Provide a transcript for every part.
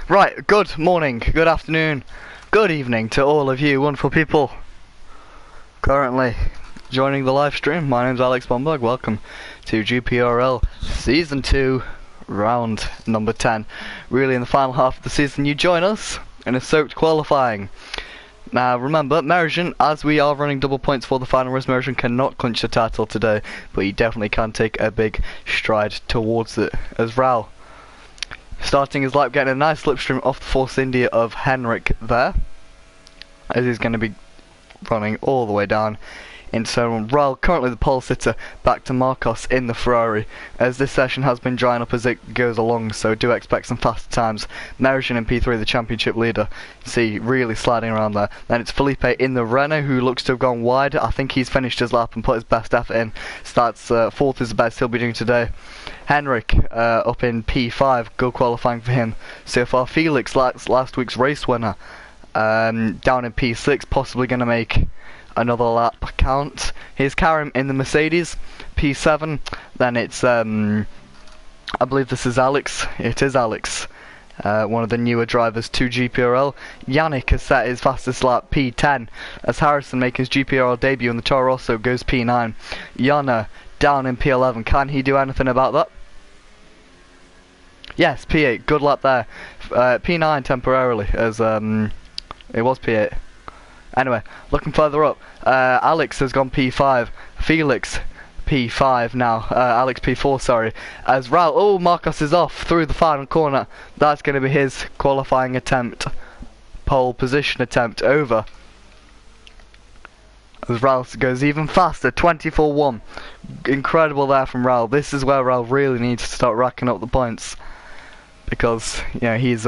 Right, good morning, good afternoon, good evening to all of you wonderful people currently joining the live stream. My name's Alex Bomberg. Welcome to Gprl Season 2, round number 10. Really, in the final half of the season, you join us in a soaked qualifying. Now remember, Merijan, as we are running double points for the final race, Merijan cannot clinch the title today, but he definitely can take a big stride towards it, as Ral starting his lap, getting a nice slipstream off the Force India of Henrik there, as he's going to be running all the way down into Turn 1. Ral, currently the pole sitter, back to Marcos in the Ferrari, as this session has been drying up as it goes along, so do expect some faster times. Merijan in P3, the championship leader, see really sliding around there. Then it's Felipe in the Renault, who looks to have gone wide. I think he's finished his lap and put his best effort in. Starts fourth is the best he'll be doing today. Henrik up in P5, good qualifying for him so far. Felix, last week's race winner, down in P6, possibly going to make another lap count. Here's Karim in the Mercedes, P7. Then it's I believe this is Alex. It is Alex, one of the newer drivers to Gprl. Yannick has set his fastest lap, P10, as Harrison making his Gprl debut in the Toro Rosso goes P9. Yana down in P11. Can he do anything about that? Yes, P8. Good lap there. P9 temporarily, as it was P8. Anyway, looking further up, Alex has gone P5, Felix P5 now, Alex P4, sorry, as Ral, oh, Marcos is off through the final corner. That's going to be his qualifying attempt, pole position attempt over, as Ral goes even faster, 24-1, incredible there from Ral. This is where Ral really needs to start racking up the points, because, you know, he's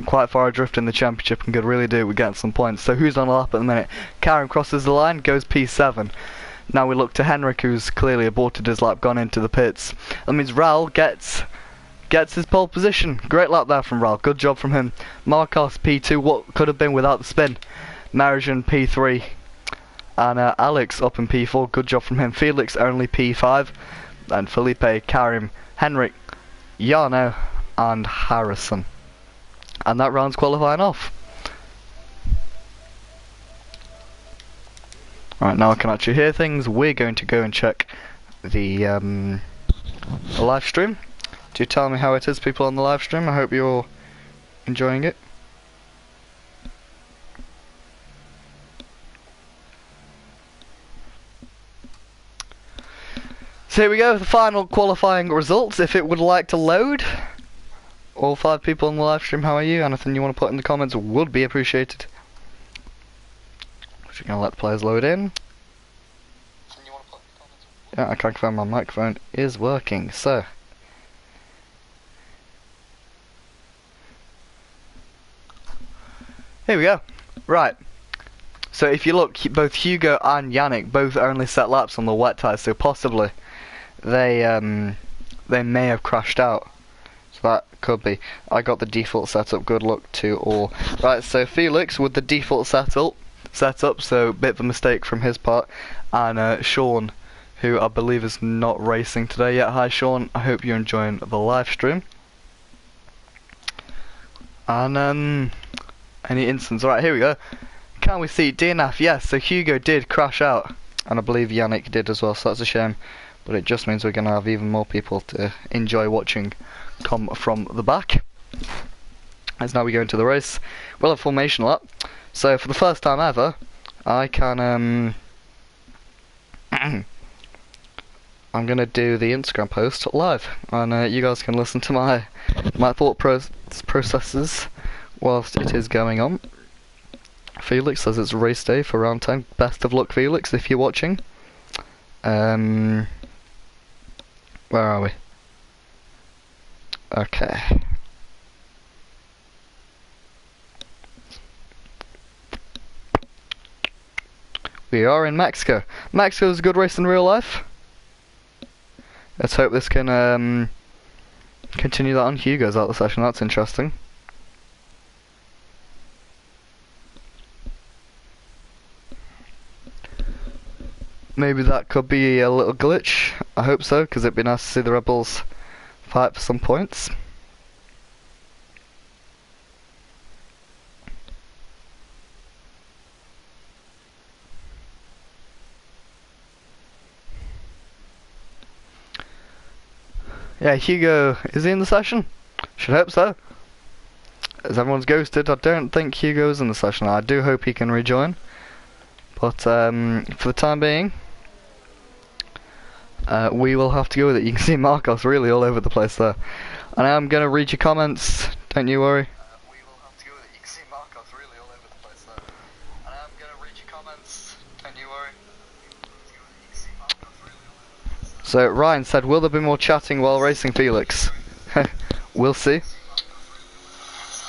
quite far adrift in the championship and could really do with getting some points. So who's on a lap at the minute? Karen crosses the line, goes P7. Now we look to Henrik, who's clearly aborted his lap, gone into the pits. That means Ral gets his pole position. Great lap there from Ral, good job from him. Marcos P2, what could have been without the spin. Merijan P3, and Alex up in P4, good job from him. Felix only P5, and Felipe, Karim, Henrik, Jarno and Harrison. And that round's qualifying off. Alright, now I can actually hear things. We're going to go and check the live stream. Do tell me how it is, people on the live stream. I hope you're enjoying it. So here we go, the final qualifying results, if it would like to load. All 5 people on the live stream, how are you? Anything you want to put in the comments would be appreciated. Just gonna let the players load in. Yeah, I can confirm my microphone is working, so. Here we go. Right. So if you look, both Hugo and Yannick both only set laps on the wet tyres, so possibly they may have crashed out. So that could be. I got the default setup, good luck to all. Right, so Felix with the default setup, so a bit of a mistake from his part. And Sean, who I believe is not racing today yet. Hi Sean, I hope you're enjoying the live stream. And any instance, right, here we go. Can we see DNF? Yes, so Hugo did crash out, and I believe Yannick did as well, so that's a shame. But it just means we're going to have even more people to enjoy watching come from the back. As now we go into the race, we'll have formation lap. So for the first time ever, I can I'm gonna do the Instagram post live, and you guys can listen to my thought processes whilst it is going on. Felix says it's race day for round 10. Best of luck, Felix, if you're watching. Where are we? Okay. We are in Mexico. Mexico is a good race in real life. Let's hope this can continue that on. Hugo's out of the session, that's interesting. Maybe that could be a little glitch. I hope so, because it'd be nice to see the Rebels fight for some points. Yeah, Hugo, is he in the session? Should hope so. As everyone's ghosted, I don't think Hugo's in the session. I do hope he can rejoin. But for the time being, we will have to go with it. You can see Marcos really all over the place there. And I'm going to read your comments, don't you worry. We will have to go with it. You can see Marcos really all over the place there. And I'm going to read your comments, don't you worry. So Ryan said, will there be more chatting while racing Felix? We'll see.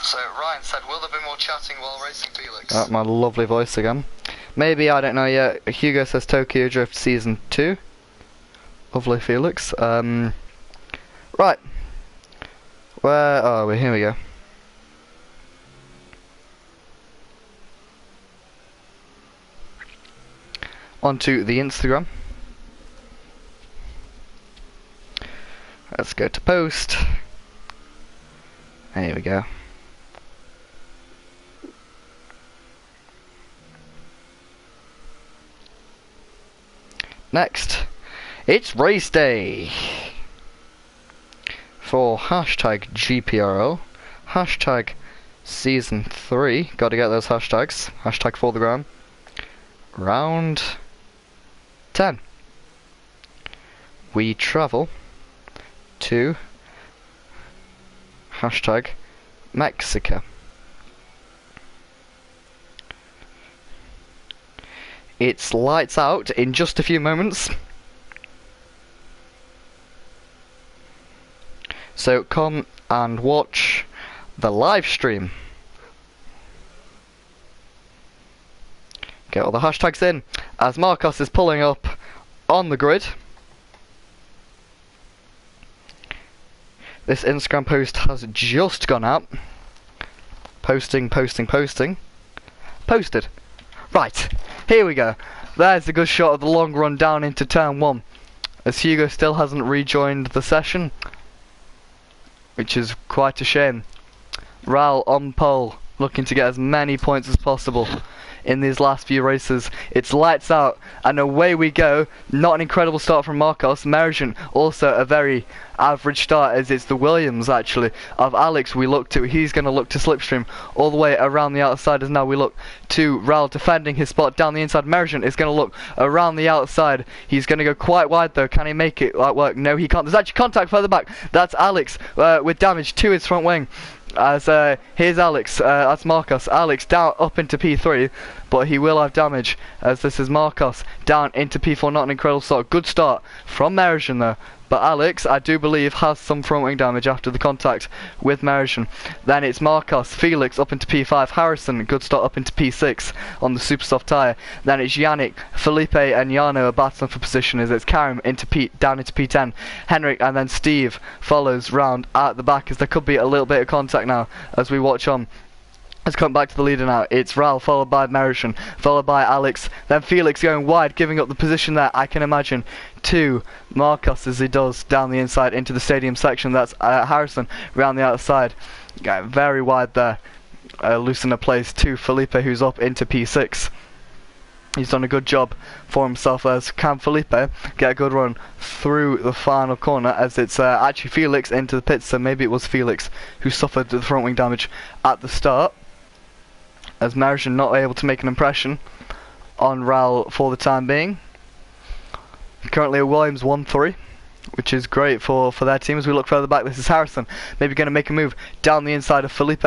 So Ryan said, will there be more chatting while racing Felix? My lovely voice again. Maybe, I don't know yet. Hugo says Tokyo Drift Season 2. Lovely Felix. Right. Where are we? Here we go. Onto the Instagram. Let's go to post. There we go. Next, it's race day for hashtag Gprl, hashtag season 3. Got to get those hashtags. Hashtag for the ground. Round 10. We travel to hashtag Mexico. It's lights out in just a few moments. So come and watch the live stream. Get all the hashtags in as Marcos is pulling up on the grid. This Instagram post has just gone out. Posting. Posted. Right, here we go. There's a good shot of the long run down into turn 1. As Hugo still hasn't rejoined the session, which is quite a shame. Ral on pole, looking to get as many points as possible in these last few races. It's lights out, and away we go. Not an incredible start from Marcos. Merigent, also a very average start, as it's the Williams, actually, of Alex we look to. He's going to look to slipstream all the way around the outside, as now we look to Ral defending his spot down the inside. Merigent is going to look around the outside. He's going to go quite wide, though. Can he make it work? No, he can't. There's actually contact further back. That's Alex with damage to his front wing. As here's Alex, that's Marcos. Alex down up into P3, but he will have damage, as this is Marcos down into P4. Not an incredible start. Good start from Merigent though. But Alex, I do believe, has some front wing damage after the contact with Merigent. Then it's Marcos, Felix up into P5, Harrison, good start up into P6 on the super soft tyre. Then it's Yannick, Felipe and Jarno are battling for position, as it's Karim into down into P10. Henrik and then Steve follows round at the back, as there could be a little bit of contact now as we watch on. Let's come back to the leader now. It's Ral, followed by Merigent, followed by Alex, then Felix going wide, giving up the position there, I can imagine, to Marcos as he does down the inside into the stadium section. That's Harrison round the outside. Very wide there. Losing a place to Felipe, who's up into P6. He's done a good job for himself, as can Felipe get a good run through the final corner, as it's actually Felix into the pits, so maybe it was Felix who suffered the front wing damage at the start, as Merigent not able to make an impression on Ral for the time being. Currently a Williams 1-3, which is great for their team. As we look further back, this is Harrison, maybe going to make a move down the inside of Felipe.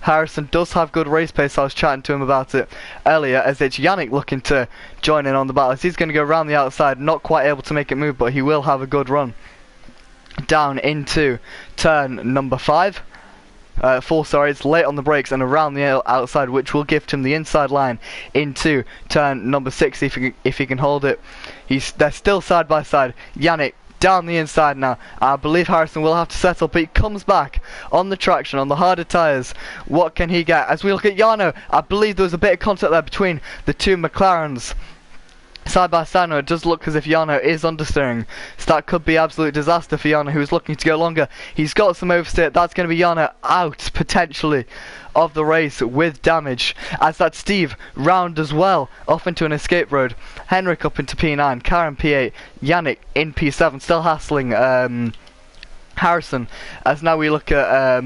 Harrison does have good race pace. I was chatting to him about it earlier, as it's Yannick looking to join in on the battle, as he's going to go around the outside, not quite able to make it move, but he will have a good run down into turn number 5. 4, sorry, it's late on the brakes and around the outside, which will gift him the inside line into turn number 6 if he can hold it. They're still side by side. Yannick down the inside now. I believe Harrison will have to settle, but he comes back on the traction, on the harder tyres. What can he get? As we look at Jarno, I believe there was a bit of contact there between the two McLarens. Side by side now, it does look as if Jarno is understeering, so that could be absolute disaster for Jarno, who is looking to go longer. He's got some oversteer. That's going to be Jarno out potentially of the race with damage, as that's Steve round as well off into an escape road. Henrik up into P9, Karen P8, Yannick in P7, still hassling Harrison, as now we look at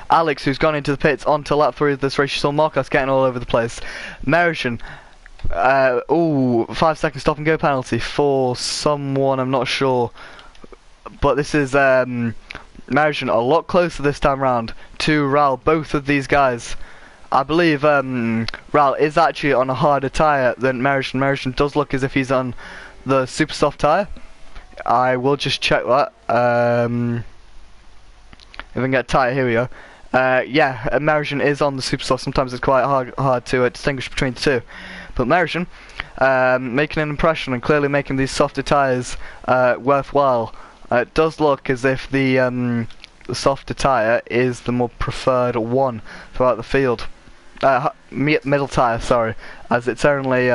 Alex, who's gone into the pits onto lap 3 of this race. You saw Marcos getting all over the place. Merrigan, 5 second stop and go penalty for someone, I'm not sure, but this is Merrigan a lot closer this time round to Ral. Both of these guys, I believe Ral is actually on a harder tyre than Merrigan. Merrigan does look as if he's on the super soft tyre. I will just check that. If I can get tyre, here we go. Yeah, Merrigan is on the super soft. Sometimes it's quite hard to distinguish between the two. But Merrigan making an impression and clearly making these softer tyres worthwhile. It does look as if the softer tyre is the more preferred one throughout the field. Middle tyre, sorry, as it's only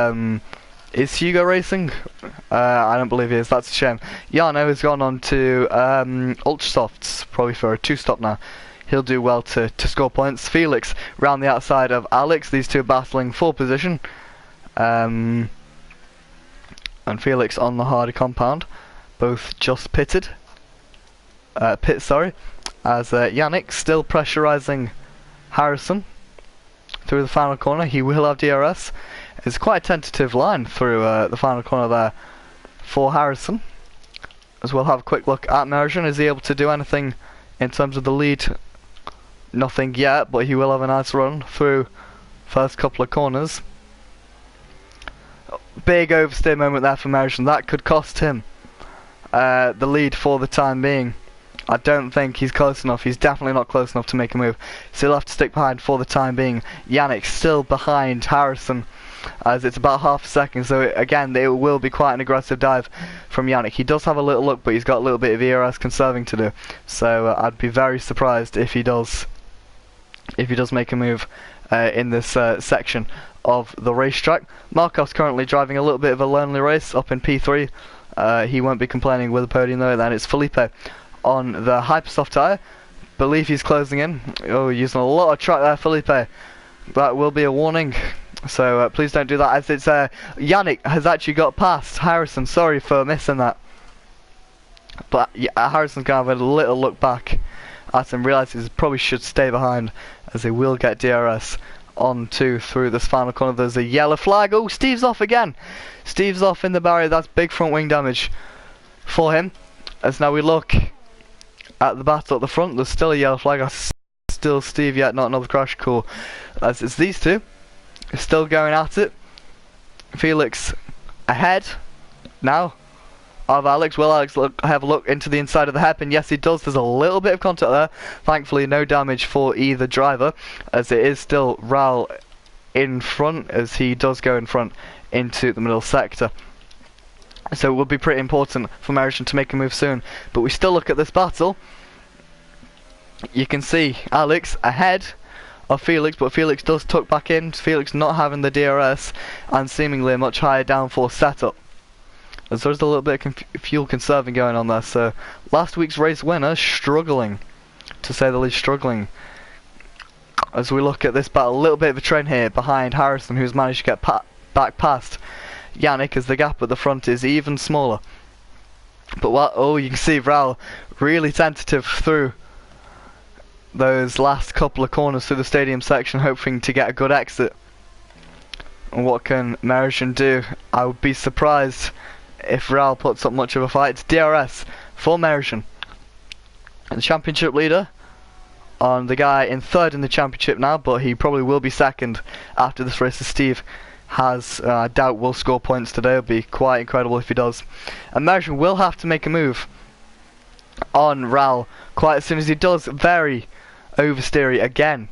is Hugo racing? I don't believe he is. That's a shame. Jarno has gone on to ultra softs, probably for a 2-stop now. He'll do well to score points. Felix round the outside of Alex. These two are battling for position. And Felix on the harder compound, both just pitted. Sorry, as Yannick still pressurising Harrison through the final corner. He will have DRS. It's quite a tentative line through the final corner there for Harrison. As we'll have a quick look at Merrigan. Is he able to do anything in terms of the lead? Nothing yet, but he will have a nice run through first couple of corners. Big oversteer moment there for Merrigan. That could cost him the lead for the time being. I don't think he's close enough. He's definitely not close enough to make a move. So he'll have to stick behind for the time being. Yannick still behind Harrison, as it's about half a second. So again, it will be quite an aggressive dive from Yannick. He does have a little look, but he's got a little bit of ERS conserving to do. So I'd be very surprised if he does make a move in this section of the racetrack. Marcos currently driving a little bit of a lonely race up in P3. He won't be complaining with a podium though. Then it's Felipe on the hypersoft tyre. Believe he's closing in. Oh, using a lot of track there, Felipe. That will be a warning. So please don't do that, as it's Yannick has actually got past Harrison. Sorry for missing that. But yeah, Harrison's going to have a little look back at him, realises he probably should stay behind, as he will get DRS on through this final corner. There's a yellow flag. Oh, Steve's off again. Steve's off in the barrier. That's big front wing damage for him. As now we look at the battle at the front, there's still a yellow flag. Still Steve yet, not another crash. Cool. As it's these two still going at it. Felix ahead now of Alex. Will Alex have a look into the inside of the hairpin? Yes, he does. There's a little bit of contact there. Thankfully, no damage for either driver, as it is still Raul in front, as he does go in front into the middle sector. So it will be pretty important for Merrigan to make a move soon. But we still look at this battle. You can see Alex ahead of Felix, but Felix does tuck back in. Felix not having the DRS and seemingly a much higher downforce setup, as there's a little bit of fuel conserving going on there. So last week's race winner struggling, to say the least, struggling. As we look at this battle, a little bit of a trend here behind Harrison, who's managed to get back past Yannick, as the gap at the front is even smaller. But what? Oh, you can see Raul really tentative through those last couple of corners through the stadium section, hoping to get a good exit. And what can Merrigan do? I would be surprised if Raul puts up much of a fight. It's DRS for Merrigan, the championship leader, on the guy in third in the championship now, but he probably will be second after this race, as Steve has, I doubt, will score points today. It'll be quite incredible if he does. And Merrigan will have to make a move on Raul quite as soon as he does. Very oversteery again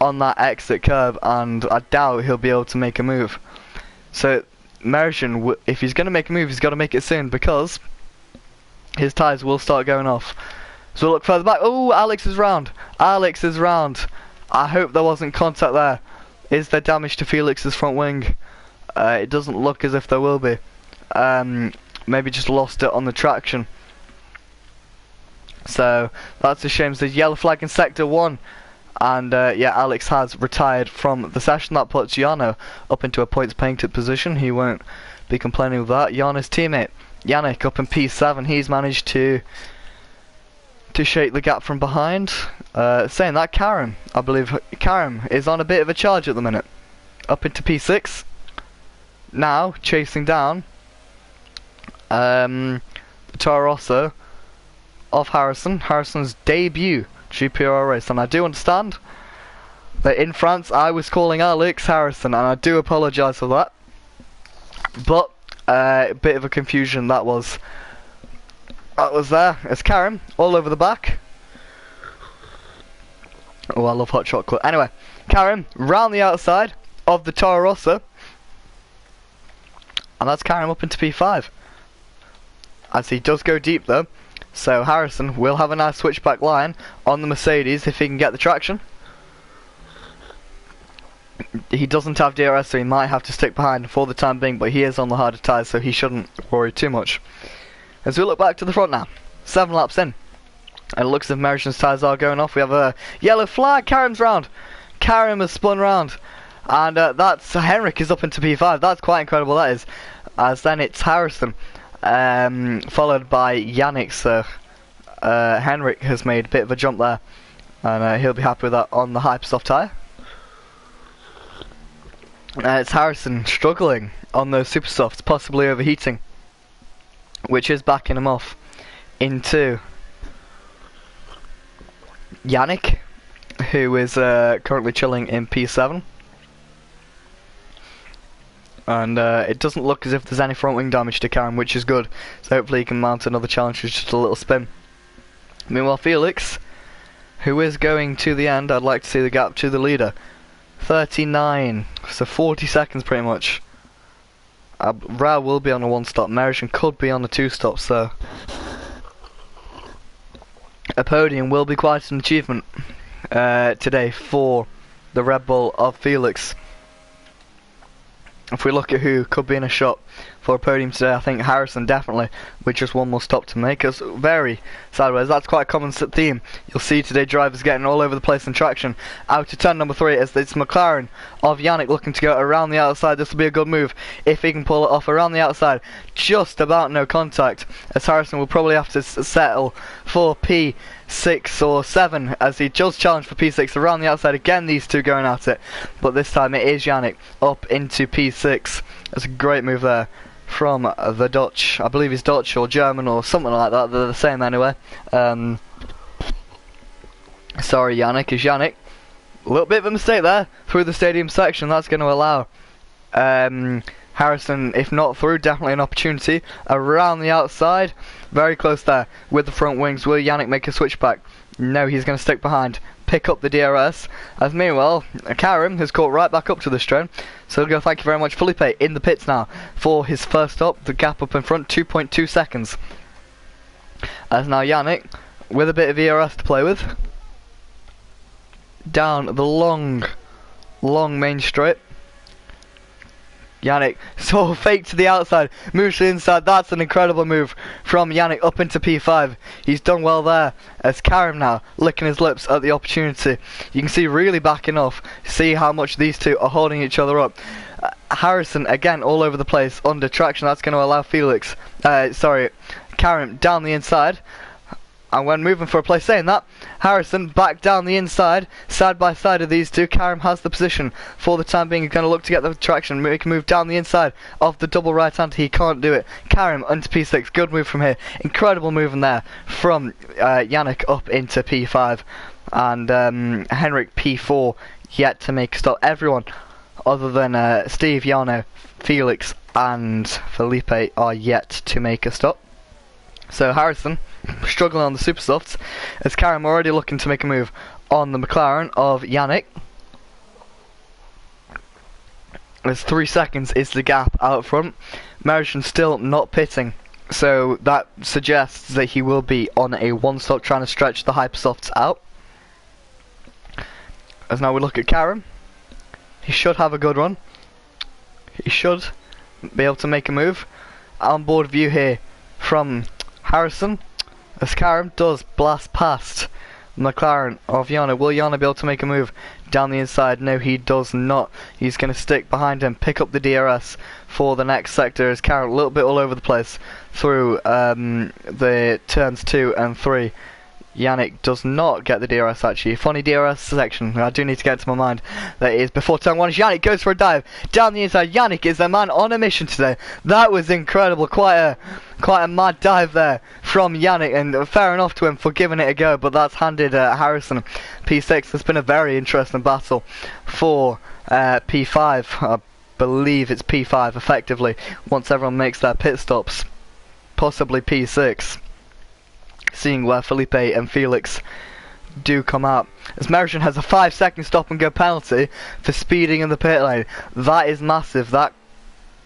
on that exit curve, and I doubt he'll be able to make a move. So Merrigan, if he's going to make a move, he's got to make it soon, because his tyres will start going off. So we'll look further back. Oh, Alex is round. Alex is round. I hope there wasn't contact there. Is there damage to Felix's front wing? It doesn't look as if there will be. Maybe just lost it on the traction. So that's a shame. So there's yellow flag in sector 1. And yeah, Alex has retired from the session. That puts Jarno up into a points painted position. He won't be complaining with that. Jarno's teammate Yannick up in P7. He's managed to to shake the gap from behind. Saying that, Karim, I believe Karim is on a bit of a charge at the minute. Up into P6. Now, chasing down the Toro Rosso of Harrison. Harrison's debut Gprl race. And I do understand that in France I was calling Alex Harrison, and I do apologise for that. But, a bit of a confusion that was there. It's Karim all over the back. Oh, I love hot chocolate. Anyway, Karim round the outside of the Toro Rosso, and that's Karim up into P5. As he does go deep though, so Harrison will have a nice switchback line on the Mercedes if he can get the traction. He doesn't have DRS, so he might have to stick behind for the time being, but he is on the harder tyres, so he shouldn't worry too much. As we look back to the front now, 7 laps in, and it looks as if Merrition's tyres are going off. We have a yellow flag. Karim's round. Karim has spun round, and that's Henrik is up into P5. That's quite incredible, that is. As then it's Harrison, followed by Yannick. So Henrik has made a bit of a jump there, and he'll be happy with that on the Hypersoft tyre. It's Harrison struggling on those super softs, possibly overheating, which is backing him off into Yannick, who is currently chilling in P7. And it doesn't look as if there's any front wing damage to Karim, which is good. So hopefully he can mount another challenge with just a little spin. Meanwhile, Felix, who is going to the end, I'd like to see the gap to the leader. 39, so 40 seconds pretty much. Rao will be on a 1-stop, Merrition could be on a 2-stop, so a podium will be quite an achievement today for the Red Bull of Felix. If we look at who could be in a shot for a podium today, I think Harrison definitely, with just one more stop to make us very sideways. That's quite a common theme. You'll see today drivers getting all over the place in traction. Out to turn number 3 as it's McLaren of Yannick looking to go around the outside. This will be a good move if he can pull it off around the outside. Just about no contact, as Harrison will probably have to settle for P6 or 7 as he just challenged for P6 around the outside. Again, these two going at it, but this time it is Yannick up into P6. That's a great move there from the Dutch. I believe he's Dutch or German or something like that. They're the same anyway. Sorry, Yannick is Yannick. A little bit of a mistake there through the stadium section. That's going to allow Harrison, if not through, definitely an opportunity around the outside. Very close there with the front wings. Will Yannick make a switchback? No, he's going to stick behind, pick up the DRS. As meanwhile, Karim has caught right back up to the strand. So we'll go thank you very much, Felipe, in the pits now for his first stop. The gap up in front, 2.2 seconds. As now Yannick, with a bit of ERS to play with, down the long main straight. Yannick, so fake to the outside, moves to the inside. That's an incredible move from Yannick up into P5. He's done well there, as Karim now licking his lips at the opportunity. You can see really backing off, see how much these two are holding each other up. Harrison again all over the place under traction. That's going to allow Karim down the inside. And when moving for a place, saying that, Harrison back down the inside, side by side of these two. Karim has the position for the time being. He's going to look to get the traction. He can move down the inside of the double right hand. He can't do it. Karim into P6. Good move from here. Incredible move in there from Yannick up into P5. And Henrik P4 yet to make a stop. Everyone other than Steve, Jarno, Felix and Felipe are yet to make a stop. So Harrison struggling on the super softs, as Karim already looking to make a move on the McLaren of Yannick. As 3 seconds is the gap out front. Merrition still not pitting, so that suggests that he will be on a 1-stop trying to stretch the hypersofts out. As now we look at Karim, he should have a good run. He should be able to make a move. On board view here from Harrison, as Karim does blast past McLaren of Jarno. Will Jarno be able to make a move down the inside? No, he does not. He's going to stick behind him, pick up the DRS for the next sector, as Karim a little bit all over the place through the turns 2 and 3. Yannick does not get the DRS actually. Funny DRS section. I do need to get to my mind. That is before turn 1. Yannick goes for a dive down the inside. Yannick is the man on a mission today. That was incredible. Quite a mad dive there from Yannick, and fair enough to him for giving it a go. But that's handed Harrison P6. It's been a very interesting battle for P5. I believe it's P5 effectively. Once everyone makes their pit stops, possibly P6. Seeing where Felipe and Felix do come out. As Merrigan has a 5-second stop and go penalty for speeding in the pit lane. That is massive. That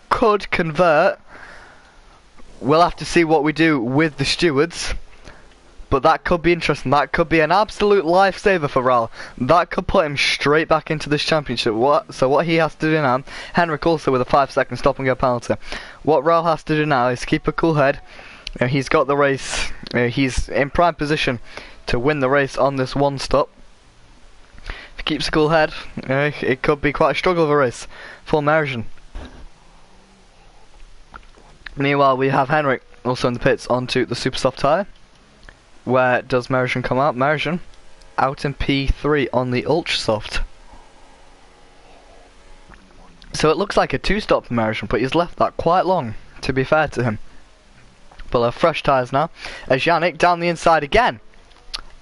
could convert. We'll have to see what we do with the stewards. But that could be interesting. That could be an absolute lifesaver for Raul. That could put him straight back into this championship. So what he has to do now, Henrik also with a 5-second stop and go penalty. What Raul has to do now is keep a cool head. He's got the race. He's in prime position to win the race on this one stop. If he keeps a cool head, it could be quite a struggle of a race for Merrigan. Meanwhile, we have Henrik also in the pits onto the super soft tyre. Where does Merrigan come out? Merrigan out in P3 on the ultra soft. So it looks like a 2-stop for Merrigan, but he's left that quite long, to be fair to him. But fresh tyres now, as Yannick down the inside again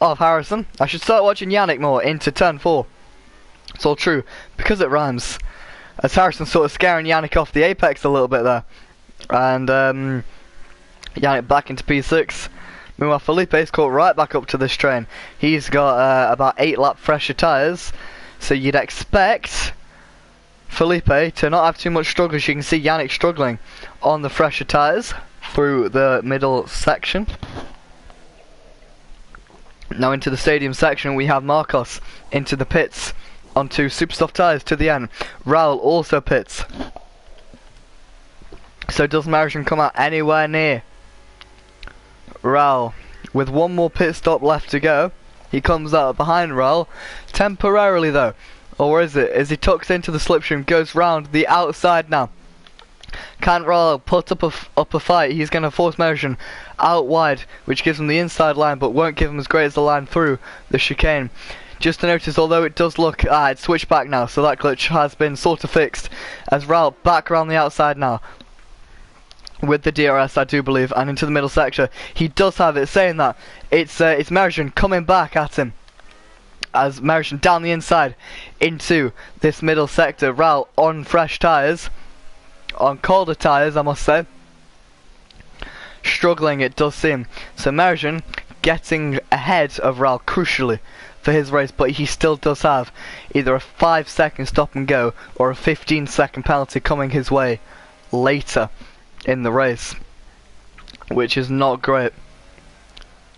of Harrison. I should start watching Yannick more into turn 4. It's all true, because it rhymes. As Harrison sort of scaring Yannick off the apex a little bit there. And Yannick back into P6. Meanwhile, Felipe's caught right back up to this train. He's got about 8 lap fresher tyres. So you'd expect Felipe to not have too much struggle. As you can see Yannick struggling on the fresher tyres through the middle section. Now into the stadium section we have Marcos into the pits onto super soft tyres to the end. Raul also pits. So does Merrigan come out anywhere near Raul? With one more pit stop left to go, he comes out behind Raul temporarily though. Or is it? As he tucks into the slipstream, goes round the outside now. Can Raul put up a fight? He's going to force Merrigan out wide, which gives him the inside line, but won't give him as great as the line through the chicane. Just to notice, although it does look, it's switched back now, so that glitch has been sort of fixed. As Raul back around the outside now, with the DRS, I do believe, and into the middle sector. He does have it, saying that it's Merrigan coming back at him. As Merrigan down the inside into this middle sector. Raul on fresh tyres. On colder tyres, I must say. Struggling, it does seem. So Merrigan getting ahead of Raul crucially for his race, but he still does have either a 5-second stop and go or a 15-second penalty coming his way later in the race, which is not great.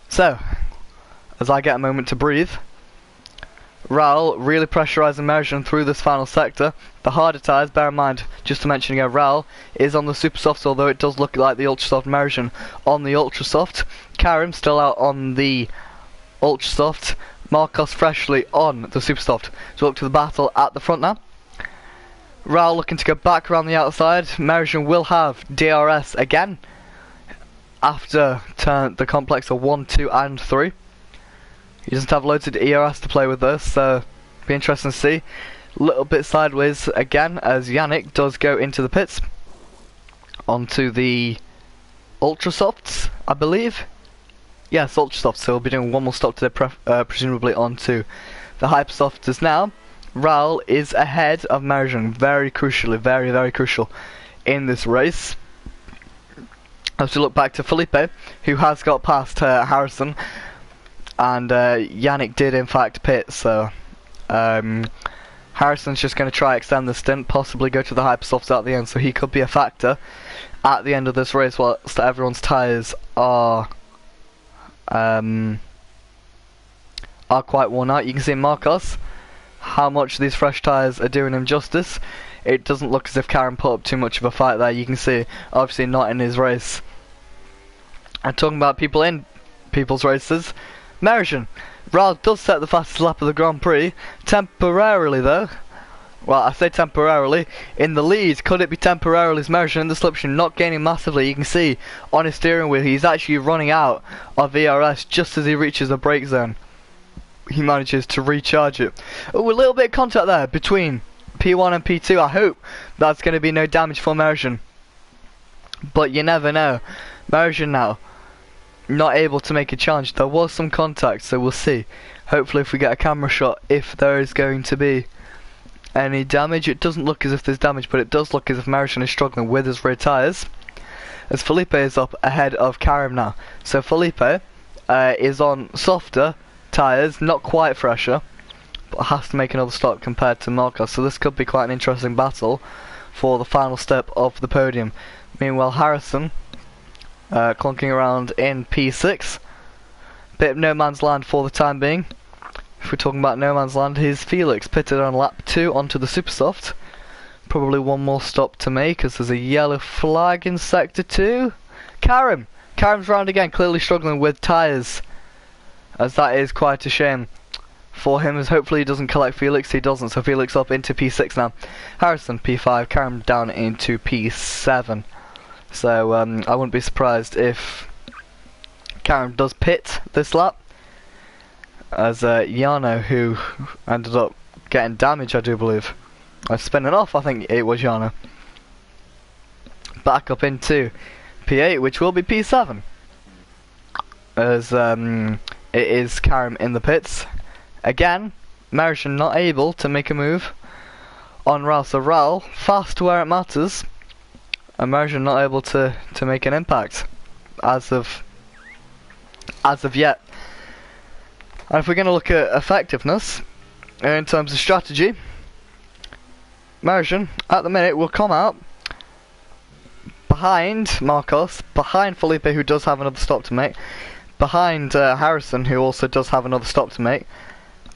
So, as I get a moment to breathe, Raul really pressurising Merrigan through this final sector. The harder tyres, bear in mind, just to mention again, Raul is on the super soft, although it does look like the ultra soft. Merrigan on the ultra soft. Karim still out on the ultra soft. Marcos freshly on the super soft. So look to the battle at the front now. Raul looking to go back around the outside. Merrigan will have DRS again after the complex of 1, 2 and 3. He doesn't have loads of ERS to play with this, so be interesting to see. Little bit sideways again as Yannick does go into the pits. Onto the ultra softs, I believe. Yes, ultra softs, so we'll be doing one more stop today, presumably onto the hyper softers now. Raul is ahead of Merrigan, very crucially, very, very crucial in this race. As we look back to Felipe, who has got past Harrison, and Yannick did in fact pit, so Harrison's just going to try extend the stint, possibly go to the hypersofts at the end, so he could be a factor at the end of this race whilst everyone's tyres are quite worn out. You can see Marcos, how much these fresh tyres are doing him justice. It doesn't look as if Karen put up too much of a fight there. You can see, obviously not in his race. And talking about people in people's races, Merrigan. Raul does set the fastest lap of the Grand Prix, temporarily though, well, I say temporarily, in the lead. Could it be temporarily? Is Merrigan in the slipstream not gaining massively? You can see on his steering wheel he's actually running out of ERS just as he reaches the brake zone. He manages to recharge it. Oh, a little bit of contact there between P1 and P2. I hope that's going to be no damage for Merrigan. But you never know. Merrigan now not able to make a challenge. There was some contact, so we'll see. Hopefully if we get a camera shot, if there is going to be any damage. It doesn't look as if there's damage, but it does look as if Merrigan is struggling with his rear tyres. As Felipe is up ahead of Karim now. So Felipe is on softer tyres, not quite fresher, but has to make another stop compared to Marcos, so this could be quite an interesting battle for the final step of the podium. Meanwhile, Harrison clunking around in P6, bit of no man's land for the time being. If we're talking about no man's land, here's Felix pitted on lap 2 onto the super soft. Probably one more stop to make as there's a yellow flag in sector 2. Karim's round again, clearly struggling with tyres, as that is quite a shame for him, as hopefully he doesn't collect Felix. He doesn't, so Felix up into P6 now. Harrison P5, Karim down into P7. So I wouldn't be surprised if Karim does pit this lap, as Yano, who ended up getting damage, I do believe, spinning off, I think it was Yano, back up into P8, which will be P7, as it is Karim in the pits. Again, Merrigan not able to make a move on Ral, so Ral fast where it matters, and Merrigan not able to make an impact as of yet. And if we're going to look at effectiveness in terms of strategy, Merrigan at the minute will come out behind Marcos, behind Felipe, who does have another stop to make, behind Harrison, who also does have another stop to make,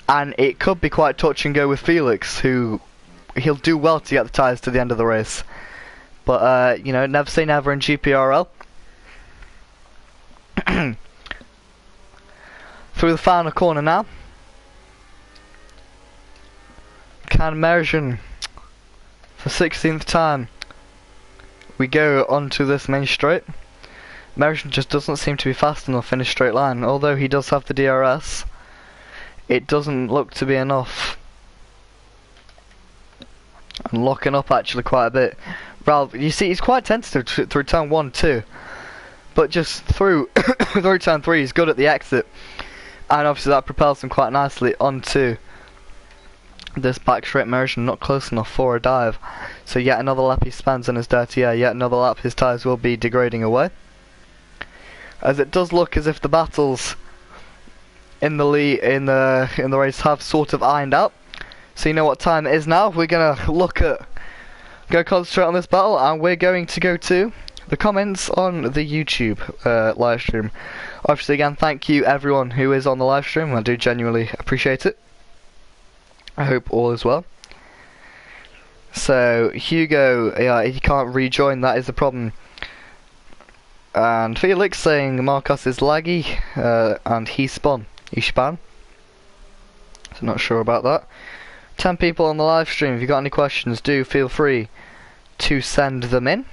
and it could be quite touch and go with Felix, who he'll do well to get the tyres to the end of the race. But you know, never say never in GPRL. Through the final corner now. Can Merrigan, for 16th time, we go onto this main straight. Merrigan just doesn't seem to be fast enough in a straight line, although he does have the DRS. It doesn't look to be enough. And locking up actually quite a bit. Ralph, you see, he's quite tentative through turn 1 too, but just through through turn 3 he's good at the exit, and obviously that propels him quite nicely onto this back straight. Merrigan not close enough for a dive, so yet another lap he spends in his dirty air, yet another lap his tyres will be degrading away, as it does look as if the battles in the race have sort of ironed out. So you know what time it is now. We're gonna go concentrate on this battle, and we're going to go to the comments on the YouTube live stream. Obviously, again, thank you everyone who is on the live stream. I do genuinely appreciate it. I hope all is well. So Hugo, yeah, he can't rejoin. That is the problem. And Felix saying Marcos is laggy, and he span. So not sure about that. 10 people on the live stream. If you've got any questions, do feel free to send them in.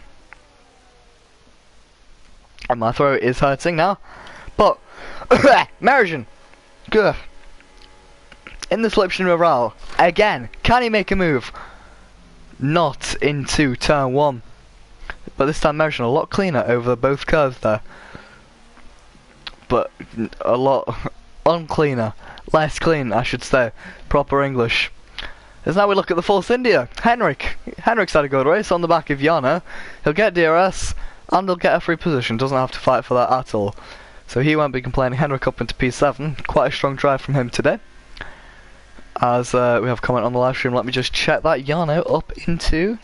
And my throat is hurting now. But Merrigan, good. In the slipstream of Ral again. Can he make a move? Not into turn 1. But this time Merrigan a lot cleaner over both curves there. But a lot uncleaner. Less clean, I should say. Proper English. As now we look at the Force India. Henrik's had a good race on the back of Yana. He'll get DRS and he'll get a free position. Doesn't have to fight for that at all. So he won't be complaining. Henrik up into P7. Quite a strong drive from him today. As we have a comment on the live stream. Let me just check that. Yano up into...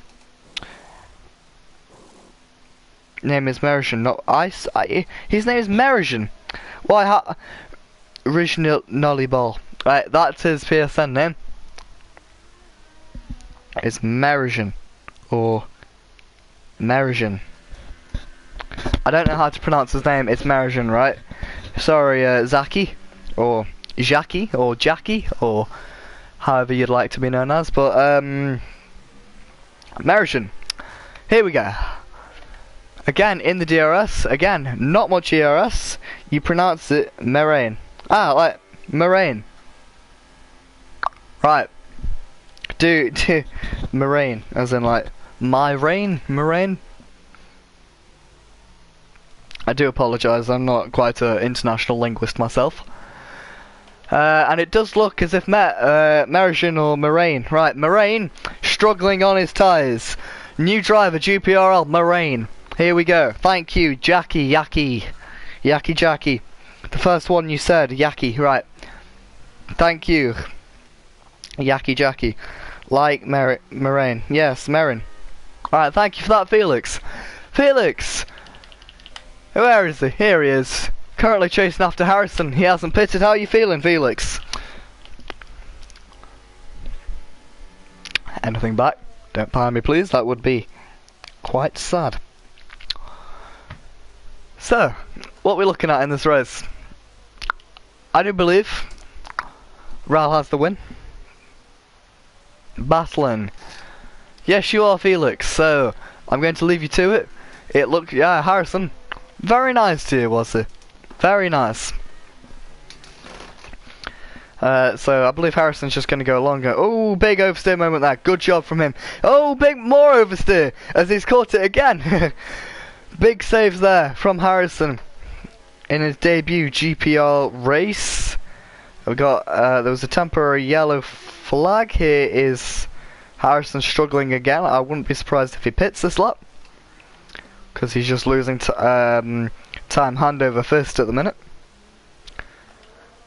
Name is Merrigan, not Ice. His name is Merrigan. Why? Originally Ball. Right, that's his PSN name. It's Merrigan, or Merrigan. I don't know how to pronounce his name. It's Merrigan, right? Sorry, Zaki, or Jackie, or Jackie, or however you'd like to be known as, but American. Here we go. Again in the DRS. Again, not much ERS. You pronounce it Moraine. Ah, like Moraine. Right. Do Moraine, as in like my rain, Moraine. I do apologise. I'm not quite an international linguist myself. And it does look as if Merisian or Moraine. Right, Moraine struggling on his tyres. New driver, Gprl, Moraine. Here we go. Thank you, Jackie. Yaki Jackie. The first one you said, Yaki, right. Thank you. Yaki Jackie. Like Moraine. Yes, Marin. Alright, thank you for that, Felix. Felix! Where is he? Here he is. Currently chasing after Harrison. He hasn't pitted. How are you feeling, Felix? Anything back? Don't pine me, please. That would be quite sad. So, what we're looking at in this race. I do believe Ral has the win. Battling. Yes, you are, Felix. So, I'm going to leave you to it. It looked, yeah, Harrison. Very nice to you, was he? Very nice. So I believe Harrison's just going to go longer. Oh, big oversteer moment there. Good job from him. Oh, big more oversteer as he's caught it again. Big saves there from Harrison in his debut GPR race. We got there was a temporary yellow flag. Here is Harrison struggling again. I wouldn't be surprised if he pits this lap, because he's just losing time hand over fist at the minute.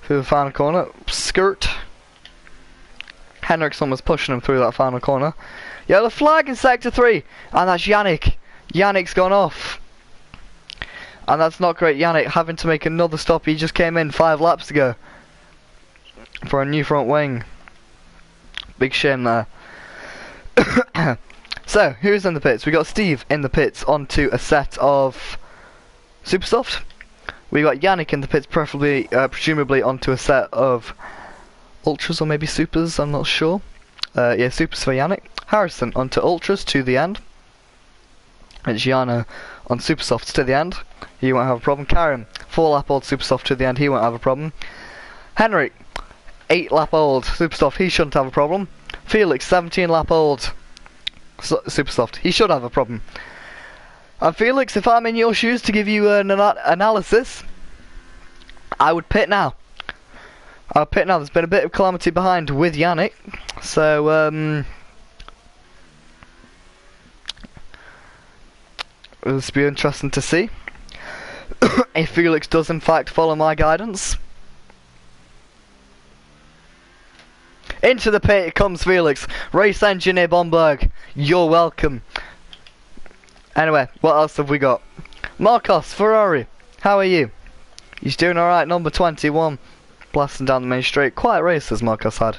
Through the final corner, skirt. Henriksen was pushing him through that final corner. Yeah, the flag in sector 3, and that's Yannick. Yannick's gone off, and that's not great. Yannick having to make another stop. He just came in 5 laps ago for a new front wing. Big shame there. So, who's in the pits? We got Steve in the pits onto a set of Supersoft. We got Yannick in the pits, preferably, presumably onto a set of Ultras or maybe Supers, I'm not sure. Yeah, Supers for Yannick. Harrison onto Ultras to the end. And Gianna on Supersofts to the end. He won't have a problem. Karen, 4-lap old Supersoft to the end, he won't have a problem. Henrik, 8-lap old Supersoft, he shouldn't have a problem. Felix, 17-lap old Supersoft, he should have a problem. And Felix, if I'm in your shoes to give you an analysis, I would pit now. I'll pit now. There's been a bit of calamity behind with Yannick, so it'll be interesting to see if Felix does in fact follow my guidance. Into the pit comes Felix. Race engineer Bomberg, you're welcome. Anyway, what else have we got? Marcos, Ferrari, how are you? He's doing alright, number 21. Blasting down the main straight. Quiet race as Marcos had.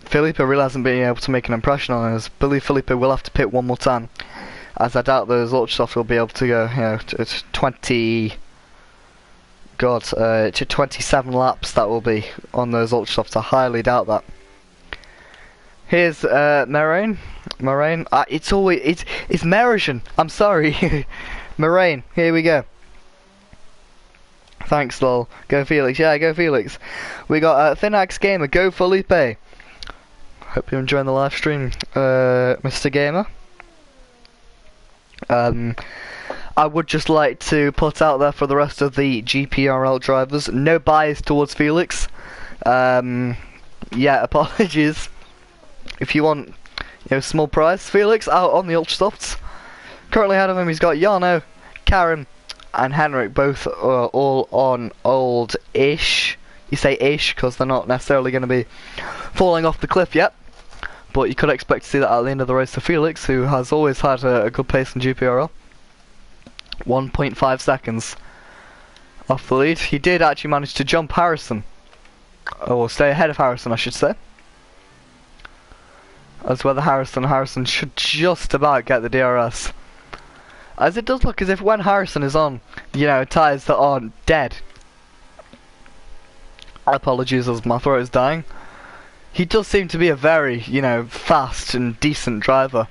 Felipe really hasn't been able to make an impression on us. I believe Felipe will have to pit one more time, as I doubt those Ultrasoft will be able to go, you know, to 27 laps that will be on those Ultrasofts. I highly doubt that. Here's Moraine. It's always it's Merisian. I'm sorry. Moraine. Here we go. Thanks, lol. Go Felix. Yeah, go Felix. We got Thinax Gamer. Go Felipe. Hope you're enjoying the live stream, Mr. Gamer. I would just like to put out there for the rest of the GPRL drivers, no bias towards Felix. Yeah, apologies. If you want, you know, small prize, Felix out on the Ultrasofts. Currently ahead of him, he's got Jarno, Karen, and Henrik, both all on old-ish. You say ish because they're not necessarily going to be falling off the cliff yet, but you could expect to see that at the end of the race for Felix, who has always had a good pace in GPRL. 1.5 seconds off the lead. He did actually manage to jump Harrison, or stay ahead of Harrison, I should say. As whether Harrison should just about get the DRS. As it does look as if when Harrison is on, you know, tyres that aren't dead, Apologies as my throat is dying. He does seem to be a very, fast and decent driver.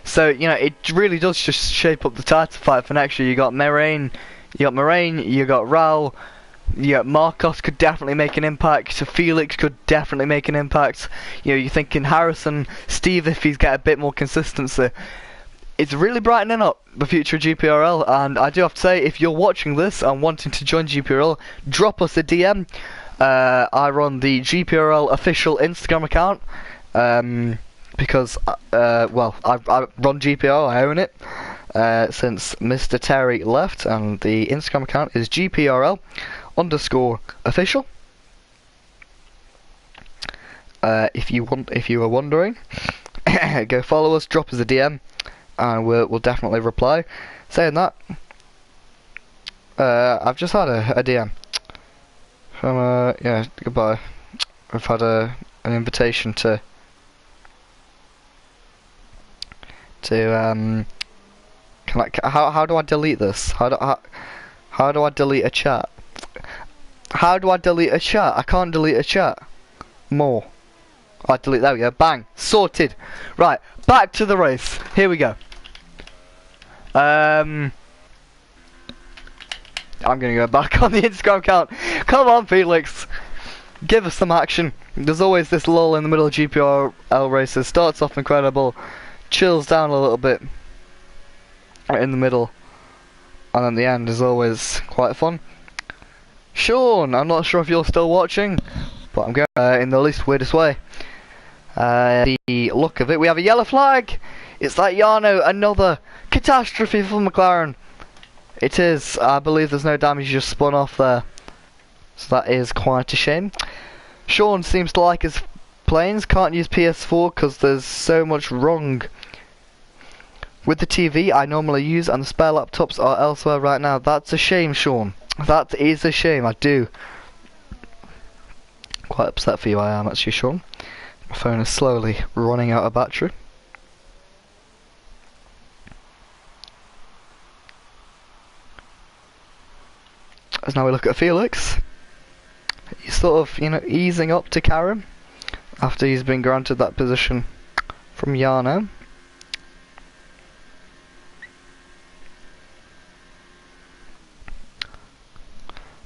So, it really does just shape up the title fight for next year. You got Moraine, you got Raul, you got Marcos could definitely make an impact, Felix could definitely make an impact. You're thinking Harrison, Steve if he's got a bit more consistency. It's really brightening up the future of GPRL, and I do have to say, if you're watching this and wanting to join GPRL, drop us a DM. I run the GPRL official Instagram account, because, I run GPRL, I own it, since Mr. Terry left, and the Instagram account is GPRL_official. If you were wondering, go follow us, drop us a DM, and we'll definitely reply. Saying that, I've just had a DM from goodbye. I've had an invitation to how do I delete this? How do I delete a chat? How do I delete a chat? I can't delete a chat. More. I delete. There we go. Bang. Sorted. Right. Back to the race. Here we go. I'm gonna go back on the Instagram account. Come on, Felix. Give us some action. There's always this lull in the middle of GPRL races. Starts off incredible, chills down a little bit in the middle, and then the end is always quite fun. Sean, I'm not sure if you're still watching, but I'm going in the least weirdest way. The look of it, we have a yellow flag. It's like Jarno, another catastrophe for McLaren. It is. I believe there's no damage just spun off there, so that is quite a shame. Sean seems to like his planes. Can't use PS4 because there's so much wrong with the TV I normally use, and the spare laptops are elsewhere right now. That's a shame, Sean. That is a shame. I do. Quite upset for you, I am actually, Sean. My phone is slowly running out of battery. As now we look at Felix. He's sort of, easing up to Karim after he's been granted that position from Jarno.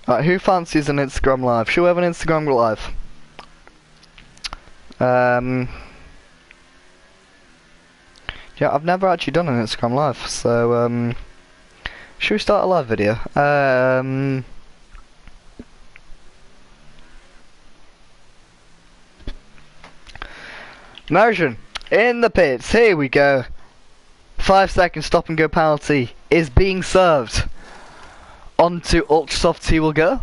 Right, who fancies an Instagram live? Should we have an Instagram live? Yeah, I've never actually done an Instagram live, so should we start a live video? Marjan in the pits. Here we go. 5 second stop and go penalty is being served. Onto Ultrasofts he will go.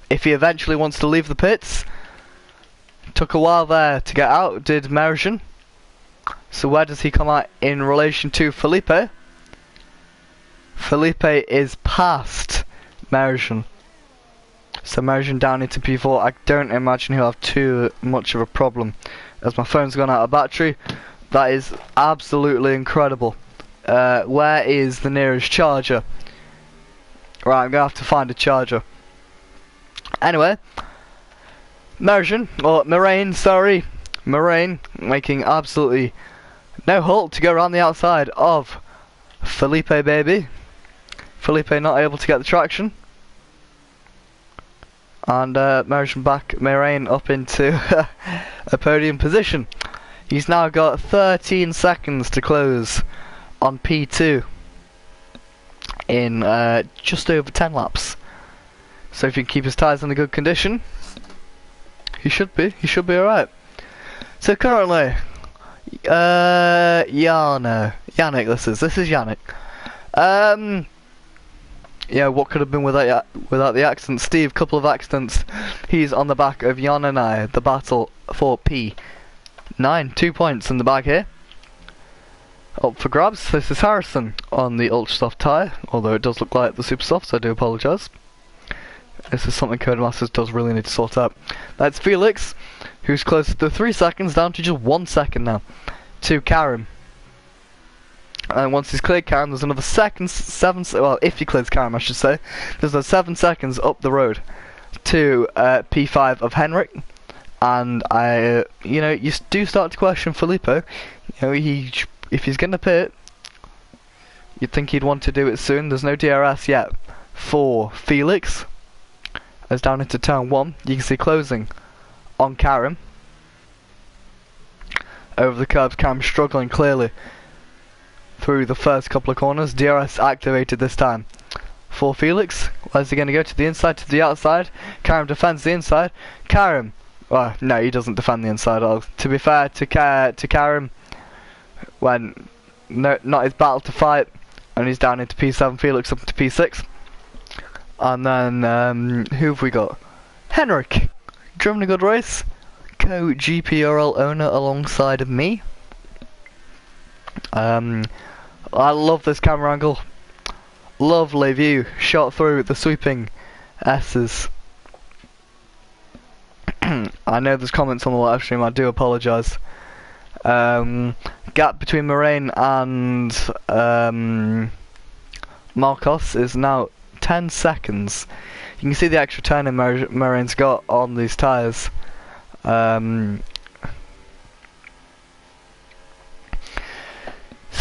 If he eventually wants to leave the pits. Took a while there to get out, did Marjan. So where does he come out in relation to Felipe? Felipe is past Marjan. So Marjan down into P4. I don't imagine he'll have too much of a problem. As my phone's gone out of battery. That is absolutely incredible. Where is the nearest charger? Right, I'm gonna have to find a charger. Anyway, Moraine, sorry, Moraine making absolutely no halt to go around the outside of Felipe, baby. Felipe not able to get the traction, and Moraine up into a podium position. He's now got 13 seconds to close on P2 in just over 10 laps. So if he can keep his tyres in a good condition, he should be alright. So currently, Yannick, this is Yannick. Yeah, what could have been without the accident? Steve, couple of accidents. He's on the back of Jan and I, the battle for P9, 2 points in the bag here. Up for grabs. This is Harrison on the ultra soft tyre, although it does look like the super soft, so I do apologise. This is something Codemasters does really need to sort out. That's Felix, who's close to 3 seconds, down to just 1 second now, to Karim. And once he's cleared Karam, there's another well, if he clears Karam, I should say, there's another 7 seconds up the road to P5 of Henrik. And you know, you do start to question Filippo. You know, if he's going to pit, you'd think he'd want to do it soon. There's no DRS yet for Felix. As down into turn 1, you can see closing on Karam. Over the curbs, Karam struggling clearly through the first couple of corners. DRS activated this time for Felix. Where's he going to go? To the inside, to the outside. Karam defends the inside. Karam, well, no, he doesn't defend the inside at all. To be fair to Karam, when not his battle to fight, and he's down into P7, Felix up into P6. And then, who have we got? Henrik, driven a good race. Co-GPRL owner alongside of me. I love this camera angle. Lovely view, shot through the sweeping S's. I know there's comments on the live stream, I do apologise. Gap between Moraine and Marcos is now 10 seconds. You can see the extra turning Moraine's got on these tyres. So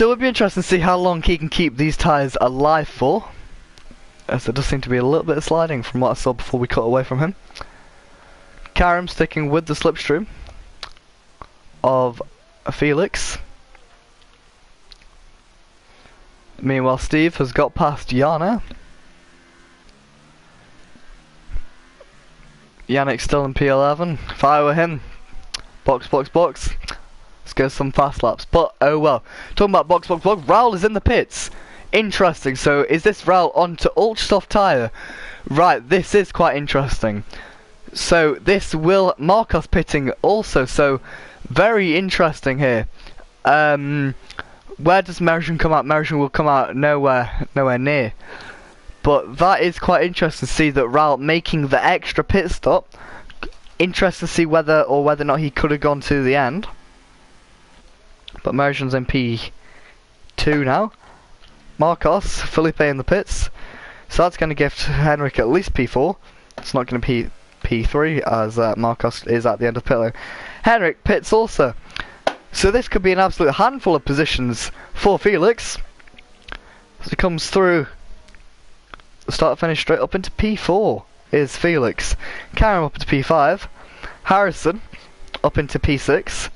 it would be interesting to see how long he can keep these tyres alive for, as there does seem to be a little bit of sliding from what I saw before we cut away from him. Karam sticking with the slipstream of Felix. Meanwhile, Steve has got past Yana. Yannick's still in P11. If I were him, box. Let's go some fast laps. But, oh well. Talking about box. Raul is in the pits. Interesting. So, is this Raul onto ultra soft tyre? Right, this is quite interesting. So, this will Marcos pitting also. So, very interesting here. Where does Meriden come out? Meriden will come out nowhere near. But that is quite interesting to see that Raul making the extra pit stop. Interesting to see whether or not he could have gone to the end. But Meriden's in P2 now. Marcos, Felipe in the pits. So that's going to give Henrik at least P4. It's not going to be P3 as Marcos is at the end of pit lane. Henrik pits also. So this could be an absolute handful of positions for Felix. As he comes through the start finish straight up into P4 is Felix. Karam up into P5. Harrison up into P6.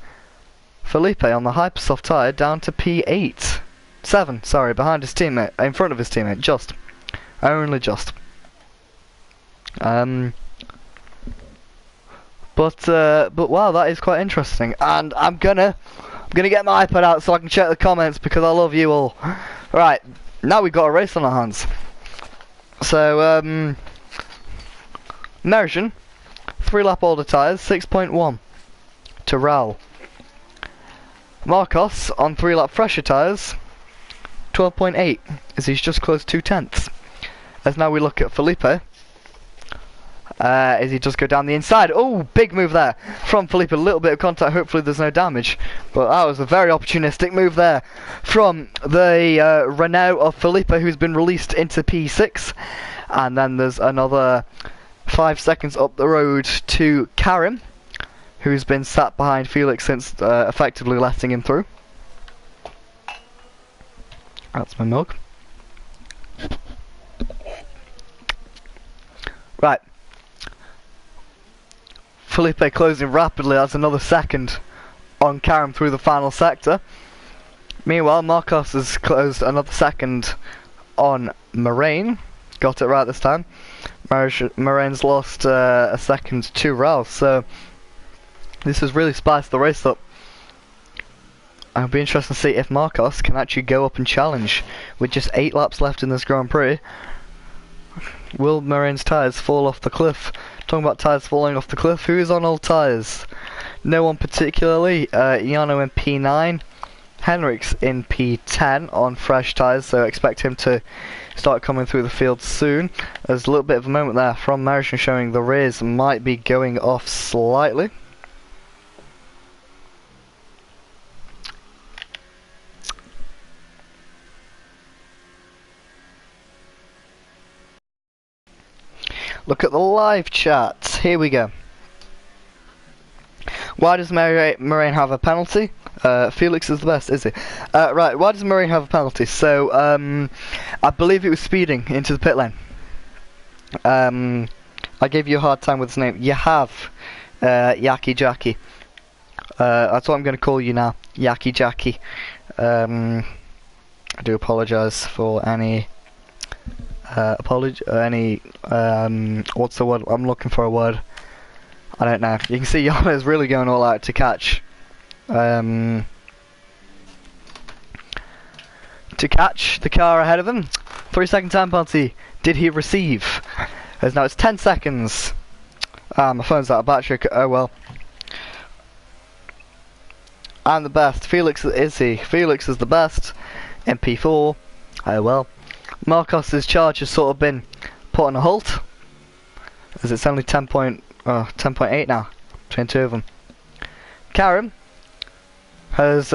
Felipe on the hypersoft tyre down to P8. 7, sorry, behind his teammate, in front of his teammate, just. Only just. But wow, that is quite interesting. And I'm gonna get my iPad out so I can check the comments because I love you all. Right, now we've got a race on our hands. So, Meriden, 3-lap older tyres, 6.1 to Raul. Marcos on 3-lap fresher tyres, 12.8, as he's just closed 2/10. As now we look at Felipe, as he does go down the inside. Oh, big move there from Felipe, a little bit of contact, hopefully there's no damage. But that was a very opportunistic move there from the Renault of Felipe, who's been released into P6. And then there's another 5 seconds up the road to Karim, who's been sat behind Felix since effectively letting him through. That's my milk. Right. Felipe closing rapidly, that's another second on Karim through the final sector. Meanwhile, Marcos has closed another second on Moraine. Got it right this time. Moraine's lost a second to Raul, so this has really spiced the race up. It'll be interesting to see if Marcos can actually go up and challenge with just 8 laps left in this Grand Prix. Will Moraine's tyres fall off the cliff? Talking about tyres falling off the cliff, who is on old tyres? No one particularly. Yano in P9. Henrik's in P10 on fresh tyres, so expect him to start coming through the field soon. There's a little bit of a moment there from Meriden showing the rears might be going off slightly. look at the live chat. Here we go. Why does Moraine have a penalty? Felix is the best, is he? Right, why does Moraine have a penalty? So, I believe it was speeding into the pit lane. I gave you a hard time with his name. You have, Yaki Jackie. That's what I'm going to call you now, Yaki Jackie. I do apologise for any, what's the word? I'm looking for a word. I don't know. You can see Yana is really going all out to catch. To catch the car ahead of him. 3-second time penalty. Did he receive? As now it's 10 seconds. My phone's out of battery. Oh well. I'm the best. Felix is he? Felix is the best. In P4. Oh well. Marcos's charge has sort of been put on a halt. As it's only 10.8 now, between two of them. Karen has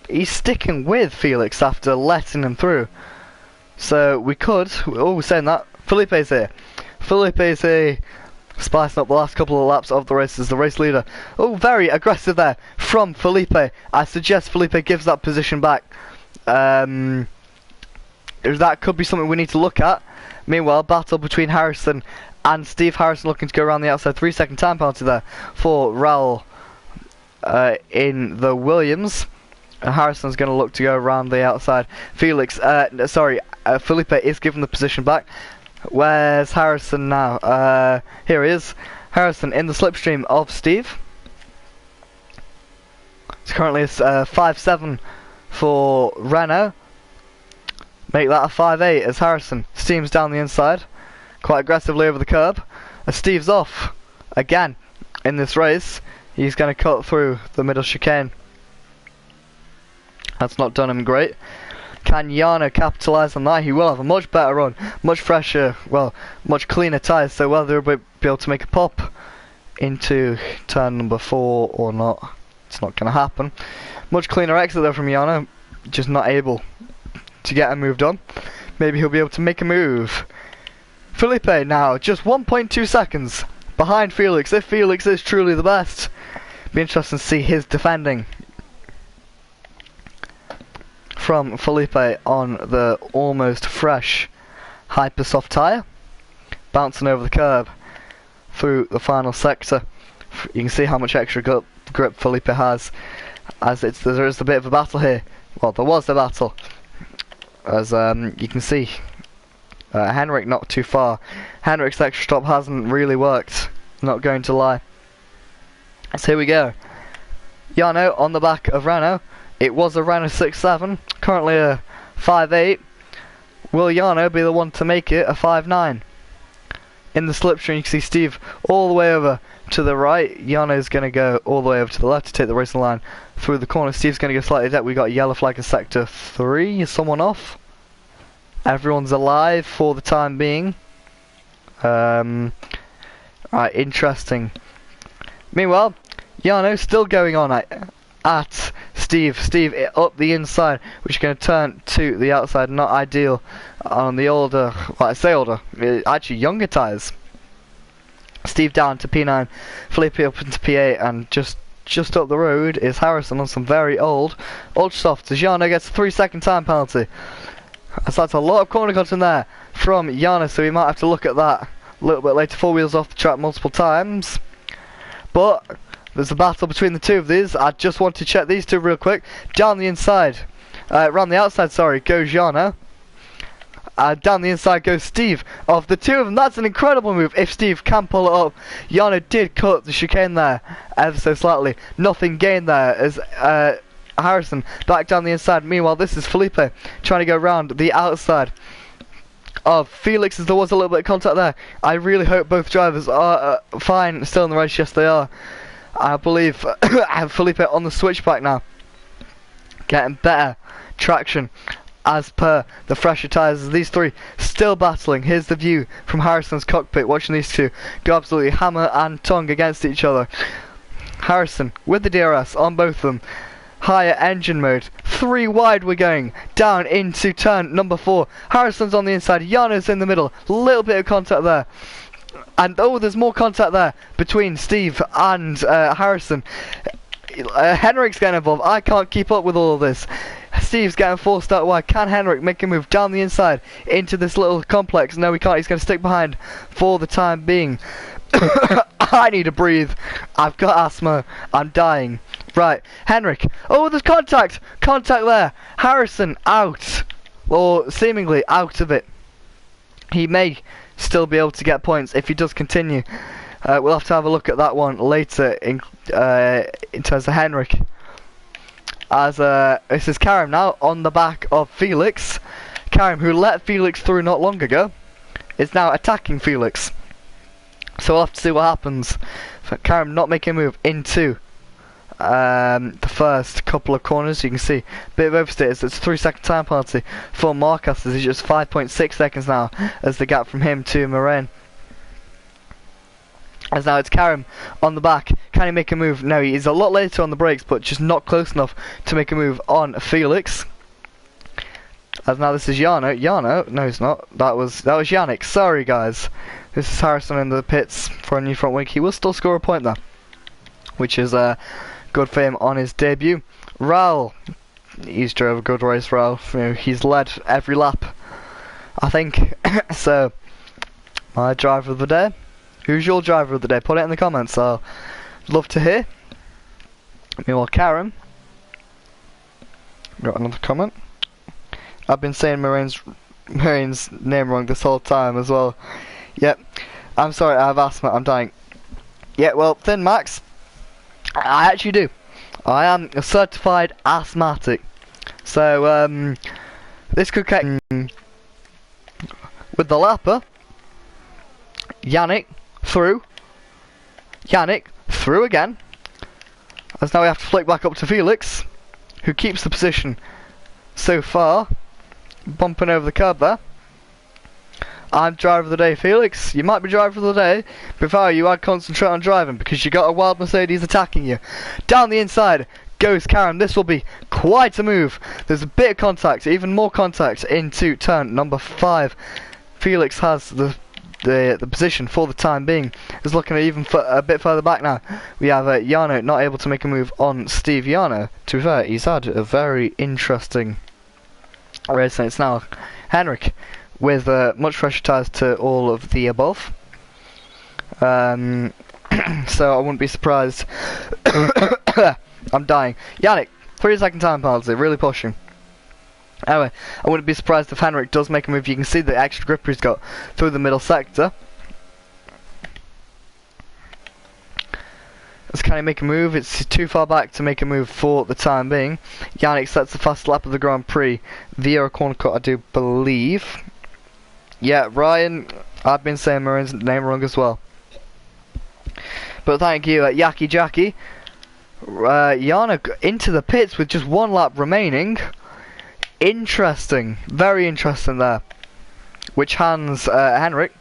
he's sticking with Felix after letting him through. So we could. Oh, we're saying that Felipe's here. Felipe's here, spicing up the last couple of laps of the race as the race leader. Oh, very aggressive there from Felipe. I suggest Felipe gives that position back. That could be something we need to look at. Meanwhile, battle between Harrison and Steve. Harrison looking to go around the outside. 3-second time penalty there for Raul in the Williams. Harrison's going to look to go around the outside. Felipe is given the position back. Where's Harrison now? Here he is. Harrison in the slipstream of Steve. It's currently 5-7 for Renault. Make that a 5-8 as Harrison steams down the inside quite aggressively over the curb. As Steve's off again in this race. He's going to cut through the middle chicane. That's not done him great. Can Yano capitalise on that? He will have a much better run, much fresher, well, much cleaner tyres, so whether they'll be able to make a pop into turn number 4 or not, it's not going to happen. Much cleaner exit there from Yano, just not able to get him moved on. Maybe he'll be able to make a move. Felipe now, just 1.2 seconds behind Felix, if Felix is truly the best. Be interesting to see his defending from Felipe on the almost fresh Hypersoft tyre. Bouncing over the curb through the final sector. You can see how much extra grip Felipe has, as there is a bit of a battle here. Well, there was a battle, as you can see. Henrik not too far. Henrik's extra stop hasn't really worked, not going to lie. So here we go. Yano on the back of Renault. It was a Renault 6.7, currently a 5.8. Will Yano be the one to make it a 5.9? In the slipstream you can see Steve all the way over to the right. Yano's going to go all the way over to the left to take the racing line through the corner. Steve's going to go slightly deep. We got a yellow flag in sector 3. Is someone off? Everyone's alive for the time being. Right, interesting. Meanwhile, Yano still going on at Steve. Steve up the inside, which is going to turn to the outside. Not ideal on the older, well, I say older, actually younger tyres. Steve down to P9, Felipe up into P8, and just up the road is Harrison on some very old ultra softs. As Yano gets a 3-second time penalty. So that's a lot of corner content there from Yano, so we might have to look at that a little bit later. 4 wheels off the track multiple times. But there's a battle between the two of these. I just want to check these two real quick. Down the inside, around the outside, sorry, goes Yano. Down the inside goes Steve. Of the two of them, that's an incredible move. If Steve can pull it up. Yano did cut the chicane there ever so slightly. Nothing gained there as Harrison back down the inside. Meanwhile, this is Felipe trying to go around the outside of Felix, as there was a little bit of contact there. I really hope both drivers are fine still in the race. Yes, they are. I believe I have Felipe on the switchback now, getting better traction as per the fresher tyres. These three still battling. Here's the view from Harrison's cockpit, watching these two go absolutely hammer and tongue against each other. Harrison with the DRS on both of them. Higher engine mode, 3 wide we're going. Down into turn number 4. Harrison's on the inside. Jarno's in the middle. Little bit of contact there. And oh, there's more contact there between Steve and Harrison. Henrik's getting involved. I can't keep up with all of this. Steve's getting forced out wide. Can Henrik make a move down the inside into this little complex? No, he can't. He's going to stick behind for the time being. I need to breathe. I've got asthma. I'm dying. Right, Henrik. Oh, there's contact. Contact there. Harrison out. Or seemingly out of it. He may still be able to get points if he does continue. We'll have to have a look at that one later in terms of Henrik. As this is Karim now on the back of Felix. Karim, who let Felix through not long ago, is now attacking Felix. So we'll have to see what happens. For Karim not making a move into the first couple of corners. You can see a bit of overstatus. It's a 3-second time penalty for Marcus. It's just 5.6 seconds now as the gap from him to Moraine. As now it's Karim on the back. Can he make a move? No, he's a lot later on the brakes, but just not close enough to make a move on Felix. As now this is Jarno. Jarno? No, he's not. That was Yannick. Sorry, guys. This is Harrison in the pits for a new front wing. He will still score a point there, which is good for him on his debut. Raul. He's drove a good race, Raul. You know, he's led every lap, I think. So, my driver of the day. Who's your driver of the day? Put it in the comments. I'll love to hear. Meanwhile, Karen got another comment. I've been saying Moraine's name wrong this whole time as well. Yep. I'm sorry, I have asthma. I'm dying. Yeah, well, Thin Max, I actually do. I am a certified asthmatic. So, this could catch with the lapper. Yannick through. Yannick through again. As now we have to flick back up to Felix, who keeps the position so far. Bumping over the curb there. I'm driver of the day, Felix. You might be driver of the day, but if I were you, I'd concentrate on driving because you got a wild Mercedes attacking you. Down the inside goes Karen. This will be quite a move. There's a bit of contact, even more contact into turn number 5. Felix has the position for the time being. Is looking at even a bit further back now. We have Jarno not able to make a move on Steve. Jarno, to be fair, he's had a very interesting race, and it's now Henrik with much pressure ties to all of the above. So I wouldn't be surprised. I'm dying. Yannick, 3-second time penalty, really pushing. Anyway, I wouldn't be surprised if Henrik does make a move. You can see the extra gripper he's got through the middle sector. Let's kind of make a move. It's too far back to make a move for the time being. Yannick sets the fast lap of the Grand Prix via a corner cut, I do believe. Yeah, Ryan, I've been saying Marine's name wrong as well. But thank you, Yaki Jackie. Yana into the pits with just 1 lap remaining. Interesting, very interesting there. Which hands Henrik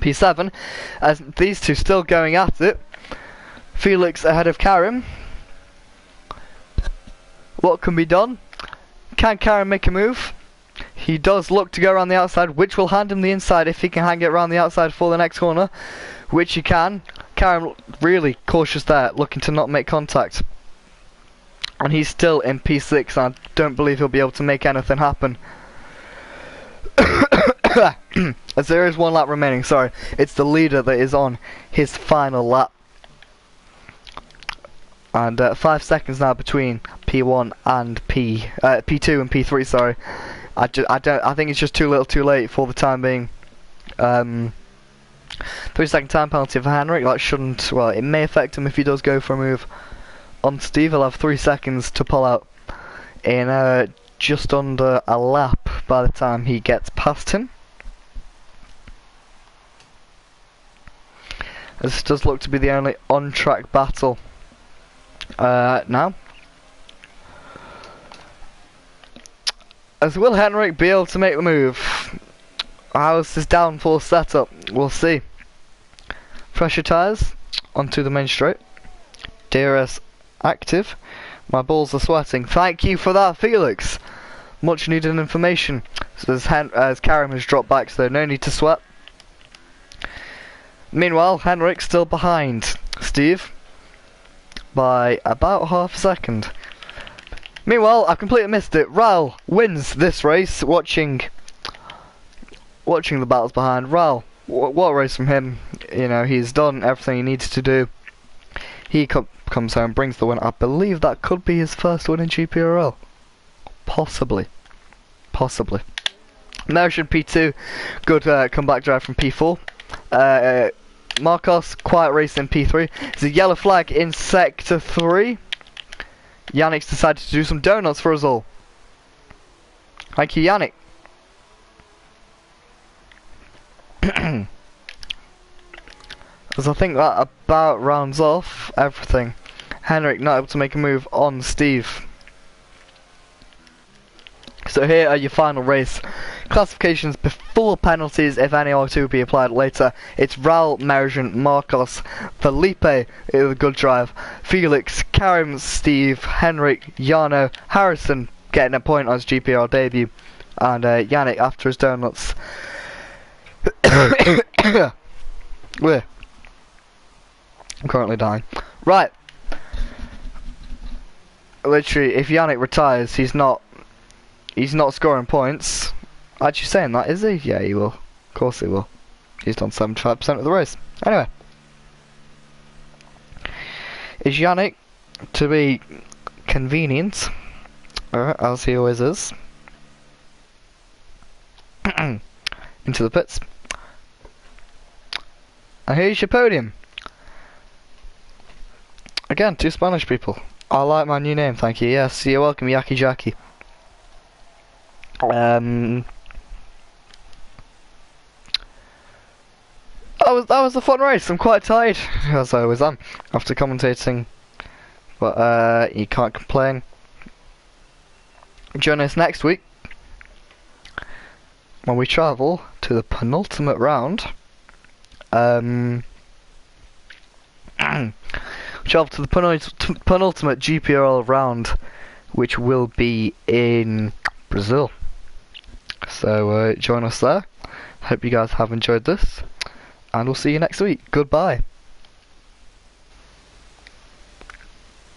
P7, as these two still going at it. Felix ahead of Karim. What can be done? Can Karim make a move? He does look to go around the outside, which will hand him the inside if he can hang it around the outside for the next corner, which he can. Karim really cautious there, looking to not make contact. And he's still in P6, and I don't believe he'll be able to make anything happen. As there is 1 lap remaining, sorry. It's the leader that is on his final lap. And 5 seconds now between P1 and P2 and P3, sorry. I think it's just too little too late for the time being. 3-second time penalty for Henrik. That shouldn't, well, it may affect him if he does go for a move on Steve. He'll have 3 seconds to pull out in just under a lap by the time he gets past him. This does look to be the only on-track battle now. As will Henrik be able to make the move? How's his downforce setup? We'll see. Pressure tyres onto the main straight. DRS active. My balls are sweating. Thank you for that, Felix. Much needed information. So as Karim has dropped back, so no need to sweat. Meanwhile, Henrik still behind Steve by about half a second. Meanwhile, I've completely missed it. Raul wins this race. Watching the battles behind. Raul, what a race from him. You know, he's done everything he needs to do. He comes home, brings the win. I believe that could be his first win in Gprl. Possibly. Merrish in P2. Good comeback drive from P4. Marcos, quiet race in P3. There's a yellow flag in Sector 3. Yannick's decided to do some donuts for us all. Thank you, Yannick. As I think that about rounds off everything. Henrik not able to make a move on Steve. So here are your final race classifications before penalties, if any are to be applied later. It's Raul, Merjan, Marcos, Felipe, it was a good drive, Felix, Karim, Steve, Henrik, Jarno, Harrison getting a point on his GPR debut, and Yannick after his donuts. I'm currently dying. Right. Literally, if Yannick retires, he's not scoring points. Actually saying that, is he? Yeah, he will. Of course he will. He's done 75% of the race. Anyway. Is Yannick to be convenient, as he always is, into the pits. And here's your podium. Again, 2 Spanish people. I like my new name, thank you. Yes, you're welcome, Yaki Jackie. That was a fun race. I'm quite tired, as I always am, after commentating. But you can't complain. Join us next week when we travel to the penultimate round. Travel to the penultimate GPRL round, which will be in Brazil. So join us there. Hope you guys have enjoyed this, and we'll see you next week. Goodbye.